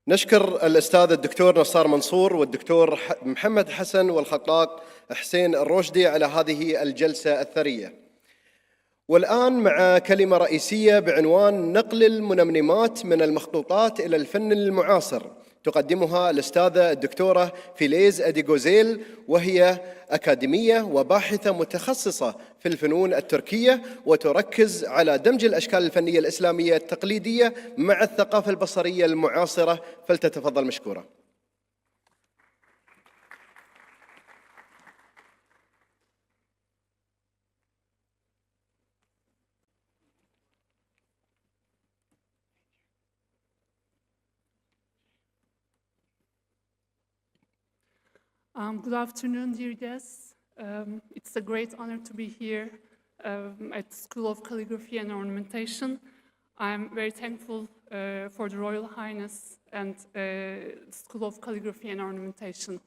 نشكر الأستاذ الدكتور نصار منصور والدكتور محمد حسن والخطاط حسين الرشدي على هذه الجلسة الثرية. والآن مع كلمة رئيسية بعنوان نقل المنمنمات من المخطوطات إلى الفن المعاصر، تقدمها الأستاذة الدكتورة فيليز أديغوزيل، وهي أكاديمية وباحثة متخصصة في الفنون التركية، وتركز على دمج الأشكال الفنية الإسلامية التقليدية مع الثقافة البصرية المعاصرة، فلتتفضل مشكورة. Good afternoon, dear guests. It's a great honor to be here at the School of Calligraphy and Ornamentation. I'm very thankful for the Royal Highness and the School of Calligraphy and Ornamentation.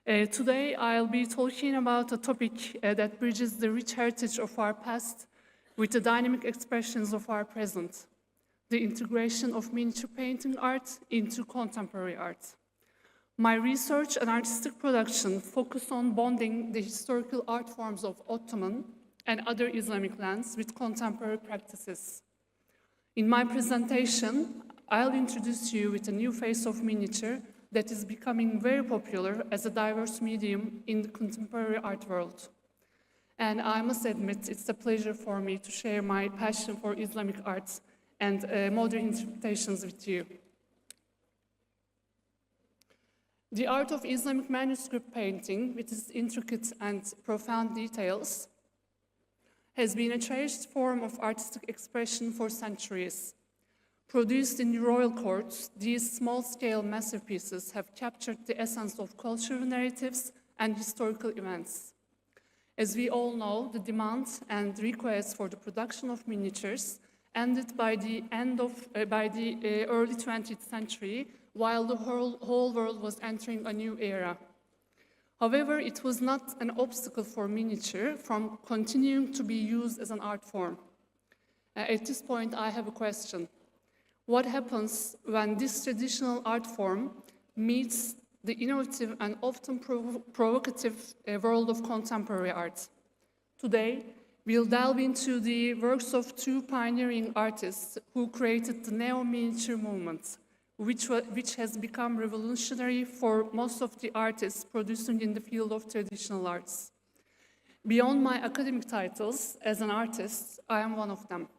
Today, I'll be talking about a topic that bridges the rich heritage of our past with the dynamic expressions of our present, the integration of miniature painting art into contemporary art. My research and artistic production focus on bonding the historical art forms of Ottoman and other Islamic lands with contemporary practices. In my presentation, I'll introduce you with a new face of miniature that is becoming very popular as a diverse medium in the contemporary art world. And I must admit, it's a pleasure for me to share my passion for Islamic arts and modern interpretations with you. The art of Islamic manuscript painting, with its intricate and profound details, has been a cherished form of artistic expression for centuries. Produced in the royal courts, these small-scale masterpieces have captured the essence of cultural narratives and historical events. As we all know, the demand and request for the production of miniatures ended by the early 20th century, while the whole world was entering a new era. However, it was not an obstacle for miniature from continuing to be used as an art form. At this point, I have a question. What happens when this traditional art form meets the innovative and often provocative world of contemporary art? Today, we'll delve into the works of two pioneering artists who created the neo-miniature movement, which has become revolutionary for most of the artists producing in the field of traditional arts. Beyond my academic titles as an artist, I am one of them.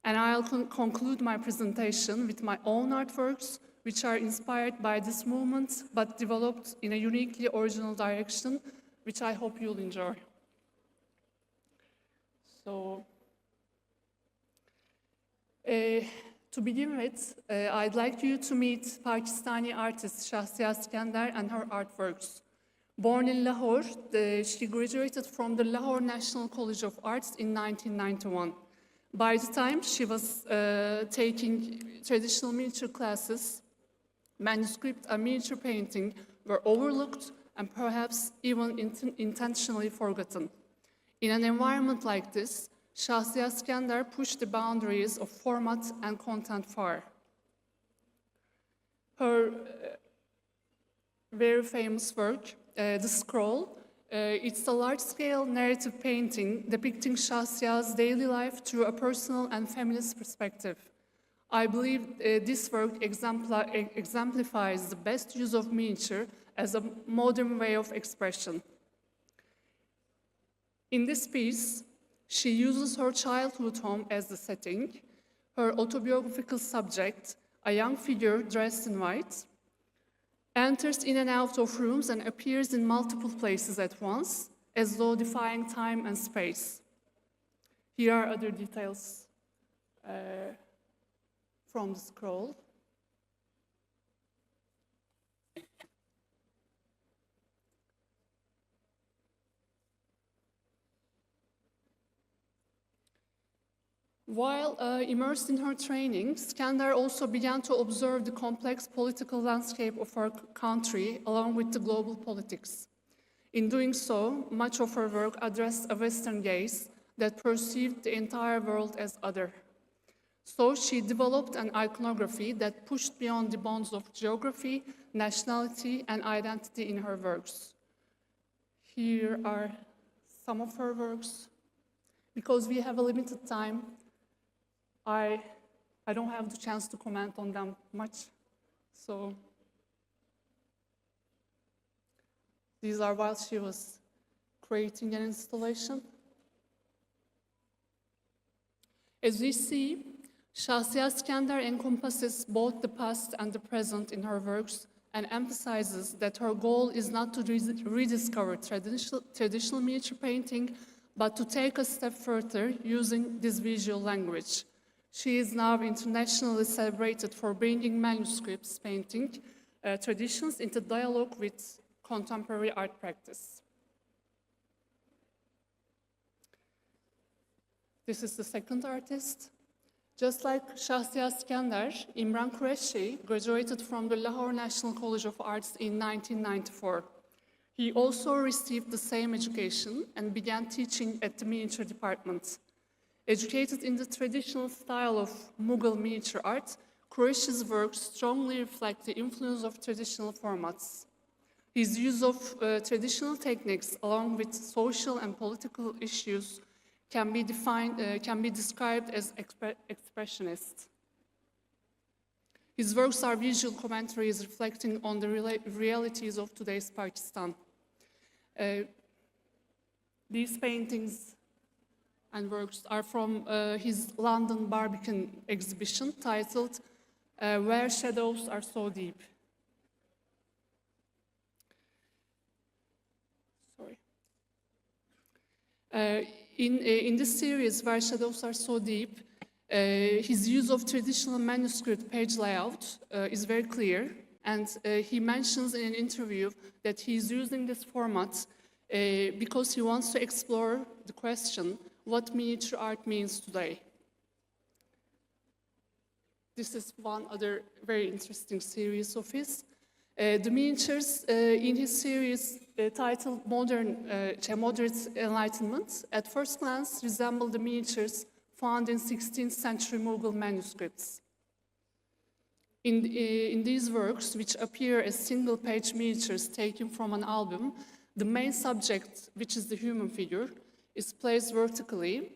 And I'll conclude my presentation with my own artworks, which are inspired by this movement, but developed in a uniquely original direction, which I hope you'll enjoy. So, to begin with, I'd like you to meet Pakistani artist Shahsia Skandar and her artworks. Born in Lahore, she graduated from the Lahore National College of Arts in 1991. By the time she was taking traditional miniature classes, manuscript and miniature painting were overlooked and perhaps even intentionally forgotten. In an environment like this, Shahsia Skandar pushed the boundaries of format and content far. Her very famous work, The Scroll, it's a large-scale narrative painting depicting Shahsia's daily life through a personal and feminist perspective. I believe this work exemplifies the best use of miniature as a modern way of expression. In this piece, she uses her childhood home as the setting, her autobiographical subject, a young figure dressed in white, enters in and out of rooms and appears in multiple places at once, as though defying time and space. Here are other details from the scroll. While immersed in her training, Skandar also began to observe the complex political landscape of her country along with the global politics. In doing so, much of her work addressed a Western gaze that perceived the entire world as other. So she developed an iconography that pushed beyond the bounds of geography, nationality, and identity in her works. Here are some of her works. Because we have a limited time, I don't have the chance to comment on them much. So these are while she was creating an installation. As we see, Şahsiyat İskender encompasses both the past and the present in her works and emphasizes that her goal is not to rediscover traditional miniature painting, but to take a step further using this visual language. She is now internationally celebrated for bringing manuscripts painting traditions into dialogue with contemporary art practice. This is the second artist. Just like Şahsiyat İskender, Imran Qureshi graduated from the Lahore National College of Arts in 1994. He also received the same education and began teaching at the miniature department. Educated in the traditional style of Mughal miniature art, Qureshi's works strongly reflect the influence of traditional formats. His use of traditional techniques along with social and political issues can be described as expressionist. His works are visual commentaries reflecting on the realities of today's Pakistan. These paintings and works are from his London Barbican exhibition titled Where Shadows Are So Deep. Sorry. In this series, Where Shadows Are So Deep, his use of traditional manuscript page layout is very clear, and he mentions in an interview that he's using this format because he wants to explore the question, what miniature art means today. This is one other very interesting series of his. The miniatures in his series titled Moderate Enlightenment, at first glance resemble the miniatures found in 16th century Mughal manuscripts. In these works, which appear as single-page miniatures taken from an album, the main subject, which is the human figure, is placed vertically,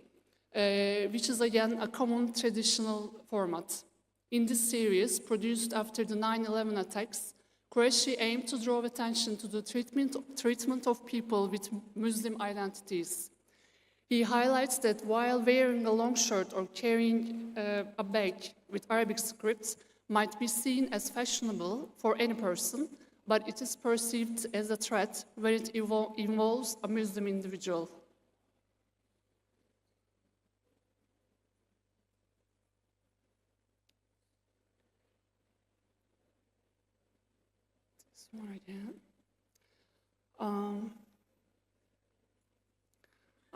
which is again a common traditional format. In this series, produced after the 9/11 attacks, Qureshi aimed to draw attention to the treatment of people with Muslim identities. He highlights that while wearing a long shirt or carrying a bag with Arabic script might be seen as fashionable for any person, but it is perceived as a threat when it involves a Muslim individual. This one again.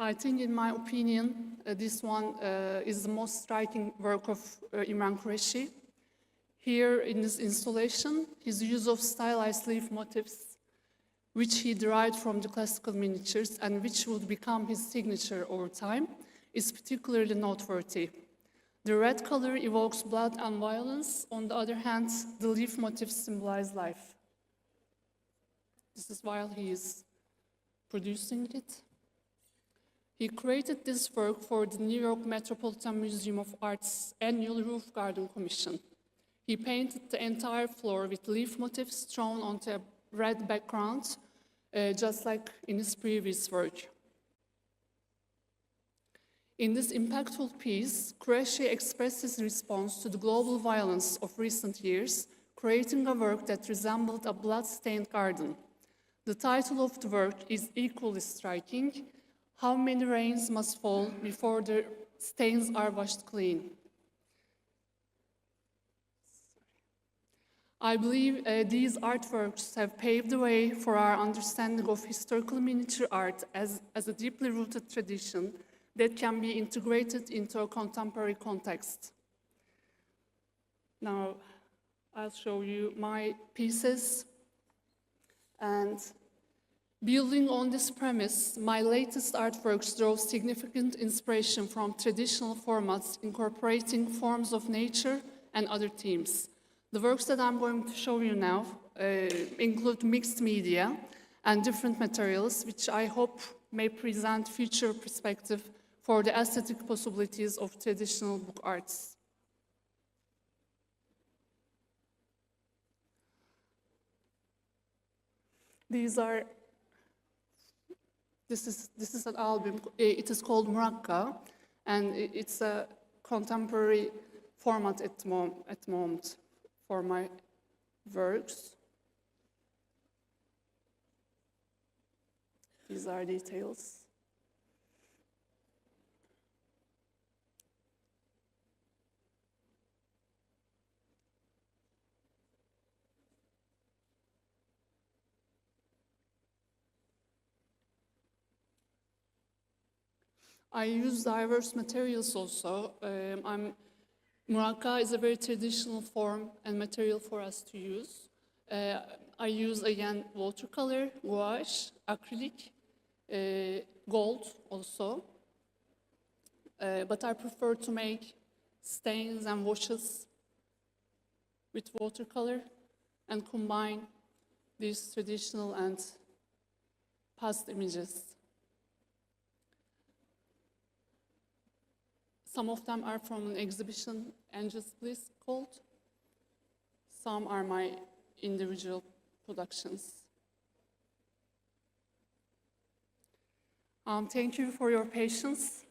I think, in my opinion, this one is the most striking work of Imran Qureshi. Here in this installation, his use of stylized leaf motifs, which he derived from the classical miniatures and which would become his signature over time, is particularly noteworthy. The red color evokes blood and violence. On the other hand, the leaf motifs symbolize life. This is while he is producing it. He created this work for the New York Metropolitan Museum of Art's annual Roof Garden Commission. He painted the entire floor with leaf motifs drawn onto a red background, just like in his previous work. In this impactful piece, Qureshi expressed his response to the global violence of recent years, creating a work that resembled a blood-stained garden. The title of the work is equally striking: How many rains must fall before the stains are washed clean? I believe these artworks have paved the way for our understanding of historical miniature art as a deeply rooted tradition that can be integrated into a contemporary context. Now, I'll show you my pieces, and Building on this premise, my latest artworks draw significant inspiration from traditional formats incorporating forms of nature and other themes. The works that I'm going to show you now include mixed media and different materials, which I hope may present future perspective for the aesthetic possibilities of traditional book arts. This is an album. It is called Murakka, and it's a contemporary format at the moment for my works. These are details. I use diverse materials also. Murakka is a very traditional form and material for us to use. I use, again, watercolor, gouache, acrylic, gold also. But I prefer to make stains and washes with watercolor and combine these traditional and past images. Some of them are from an exhibition, Angels Bliss called. Some are my individual productions. Thank you for your patience.